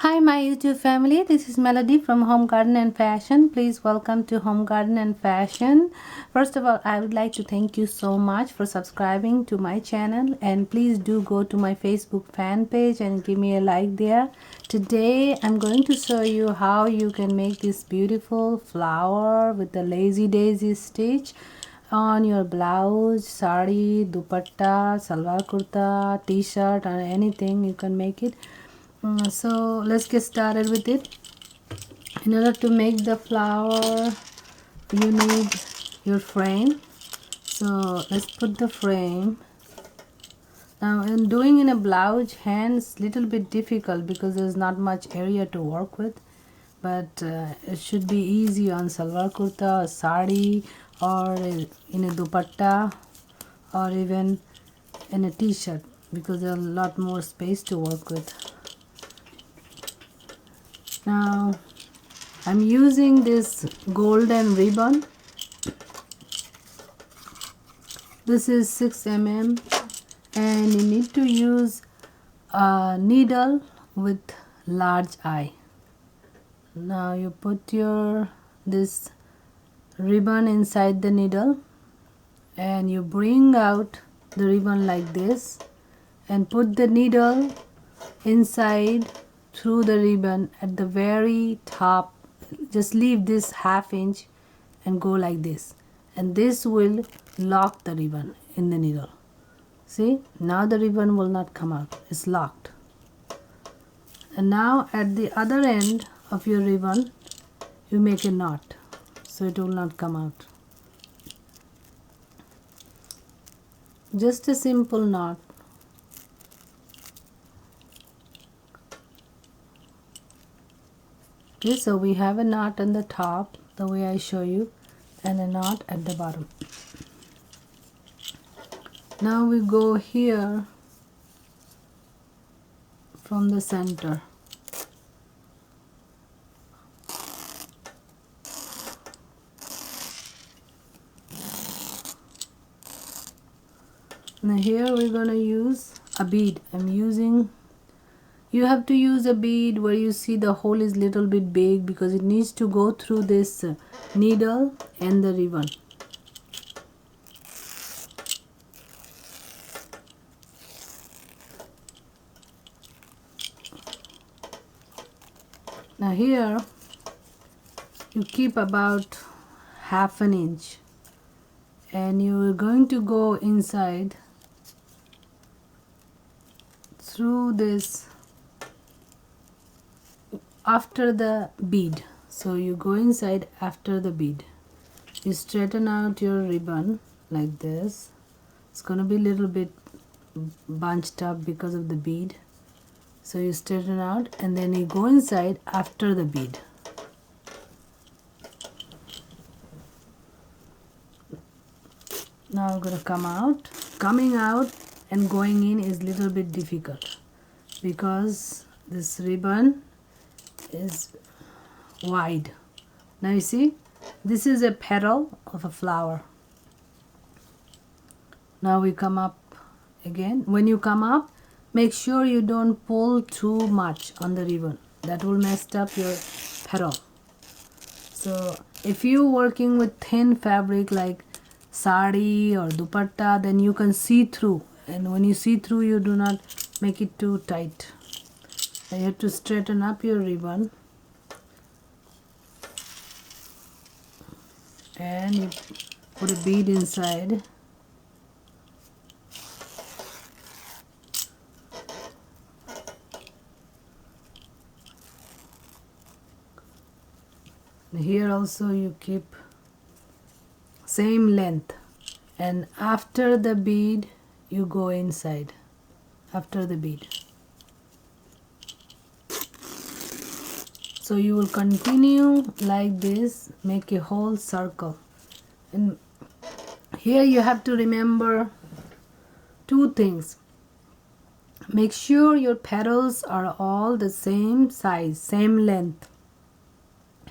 Hi my YouTube family, this is Melody from Home Garden and Fashion. Please welcome to Home Garden and Fashion. First of all, I would like to thank you so much for subscribing to my channel, and please do go to my Facebook fan page and give me a like there. Today I'm going to show you how you can make this beautiful flower with the lazy daisy stitch on your blouse, saree, dupatta, salwar kurta, t-shirt, or anything. You can make it. So let's get started with it. In order to make the flower, you need your frame. So let's put the frame. Now in doing in a blouse, hands little bit difficult because there's not much area to work with, but it should be easy on salwar kurta or sari, or in a dupatta, or even in a t-shirt, because there's a lot more space to work with. Now I'm using this golden ribbon. This is 6 mm, and you need to use a needle with large eye. Now you put this ribbon inside the needle, and you bring out the ribbon like this and put the needle inside through the ribbon at the very top. Just leave this ½ inch and go like this, and this will lock the ribbon in the needle. See, now the ribbon will not come out, it's locked. And now at the other end of your ribbon you make a knot so it will not come out. Just a simple knot. Okay, so we have a knot on the top the way I show you, and a knot at the bottom. Now we go here from the center. Now here we're gonna use a bead. You have to use a bead where you see the hole is little bit big, because it needs to go through this needle and the ribbon. Now here you keep about ½ inch, and you're going to go inside through this after the bead. So you go inside after the bead. You straighten out your ribbon like this. It's going to be a little bit bunched up because of the bead, so you straighten out and then you go inside after the bead. Now I'm going to come out. Coming out and going in is little bit difficult because this ribbon is wide. Now you see, this is a petal of a flower. Now we come up again. When you come up, make sure you don't pull too much on the ribbon. That will mess up your petal. So if you're working with thin fabric like sari or dupatta, then you can see through, and when you see through, you do not make it too tight. You have to straighten up your ribbon, and you put a bead inside. Here also you keep same length, and after the bead you go inside after the bead. So you will continue like this, make a whole circle. And here you have to remember two things. Make sure your petals are all the same size, same length.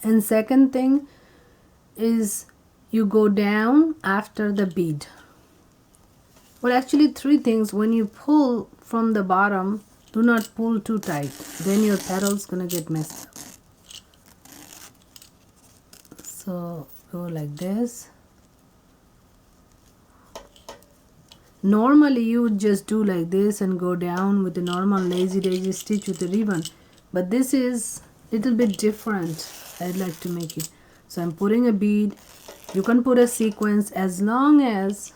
And second thing is you go down after the bead. Well, actually 3 things. When you pull from the bottom, Do not pull too tight, then your petal's gonna get messed up. So go like this. Normally you would just do like this and go down with the normal lazy daisy stitch with the ribbon, but this is little bit different. I'd like to make it. So I'm putting a bead. You can put a sequence as long as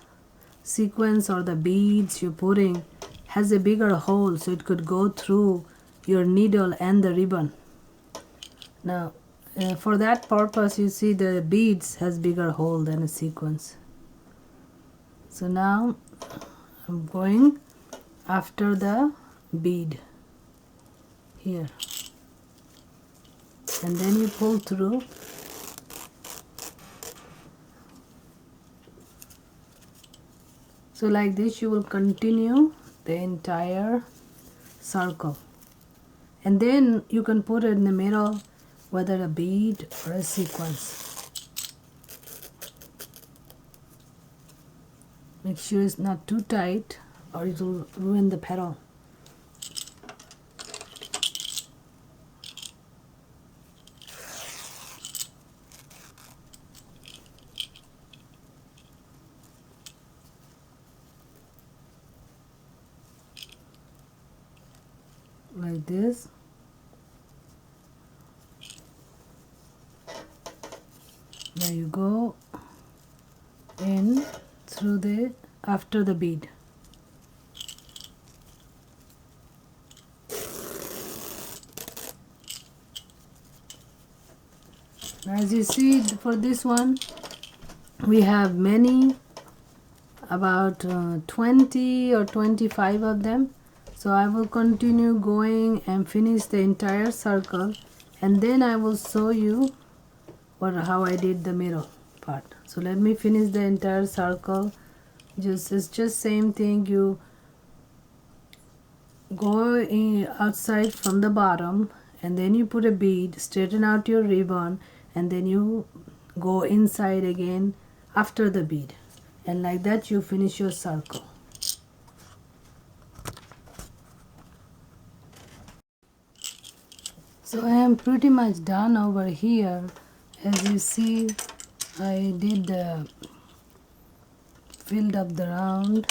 sequence or the beads you're putting has a bigger hole so it could go through your needle and the ribbon. Now for that purpose, you see the beads has bigger hole than a sequence. So now I'm going after the bead here, and then you pull through. So like this you will continue the entire circle, and then you can put it in the middle, whether a bead or a sequence. Make sure it's not too tight or it will ruin the petal. Like this. Now you go in through the after the bead. Now as you see, for this one we have many, about 20 or 25 of them. So I will continue going and finish the entire circle, and then I will show you how I did the middle part. So let me finish the entire circle. It's just same thing. You go in outside from the bottom, and then you put a bead, straighten out your ribbon, and then you go inside again after the bead, and like that you finish your circle. So I am pretty much done over here. As you see, I did filled up the round.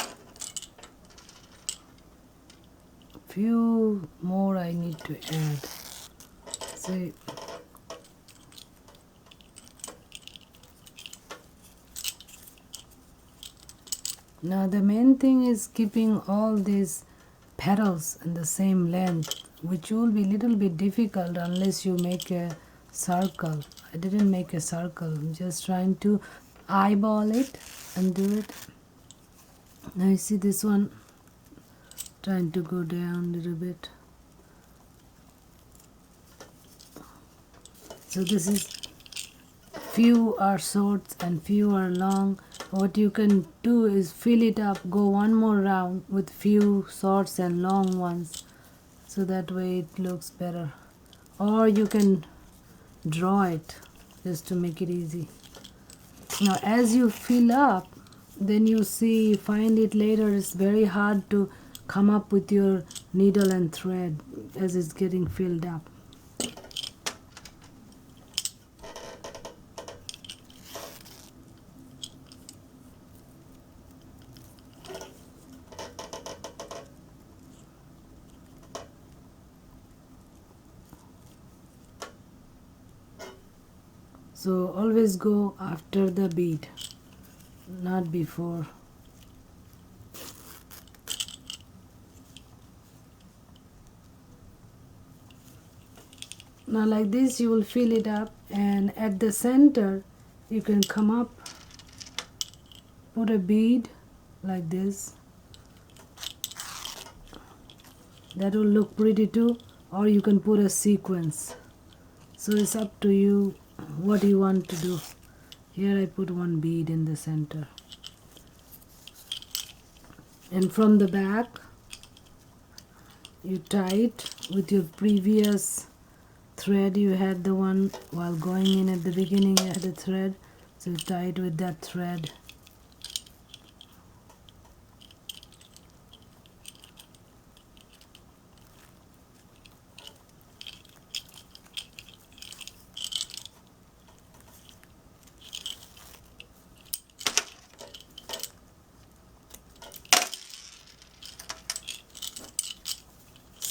Few more I need to add. See, now the main thing is keeping all these petals in the same length, which will be a little bit difficult unless you make a circle. I didn't make a circle. I'm just trying to eyeball it and do it. Now you see this one trying to go down a little bit. So this is few are short and few are long. What you can do is fill it up, go one more round with few shorts and long ones, so that way it looks better. Or you can draw it just to make it easy. Now as you fill up, then you see, find it later, it's very hard to come up with your needle and thread as it's getting filled up. So always go after the bead, not before. Now like this you will fill it up, and at the center you can come up, put a bead like this. That will look pretty too, or you can put a sequence. So it's up to you what you want to do. Here I put one bead in the center, and from the back you tie it with your previous thread. You had the one while going in at the beginning, you had a thread, so you tie it with that thread.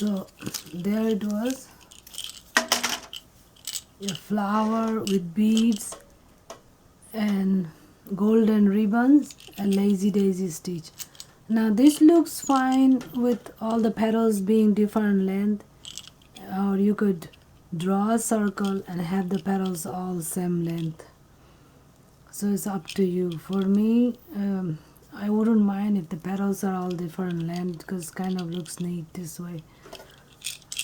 So there it was, a flower with beads and golden ribbons, a lazy daisy stitch. Now this looks fine with all the petals being different length, or you could draw a circle and have the petals all same length. So it's up to you. For me, I wouldn't mind if the petals are all different length because kind of looks neat this way.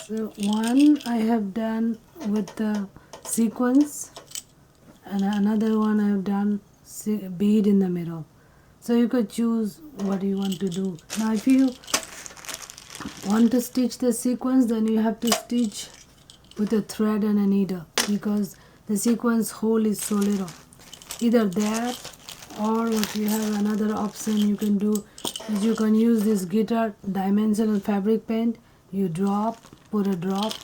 So one I have done with the sequins, and another one I have done bead in the middle. So you could choose what you want to do. Now if you want to stitch the sequins, then you have to stitch with a thread and a needle because the sequence hole is so little. Either that, or what you have another option you can do is you can use this glitter dimensional fabric paint. You put a drop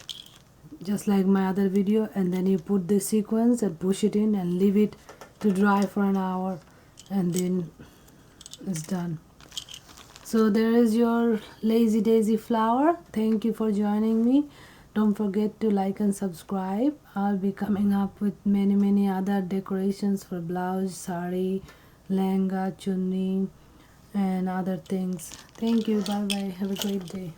just like my other video, and then you put the sequence and push it in and leave it to dry for an hour, and then it's done. So there is your lazy daisy flower. Thank you for joining me. Don't forget to like and subscribe. I'll be coming up with many other decorations for blouse, saree, lehenga, chunni and other things. Thank you. Bye bye. Have a great day.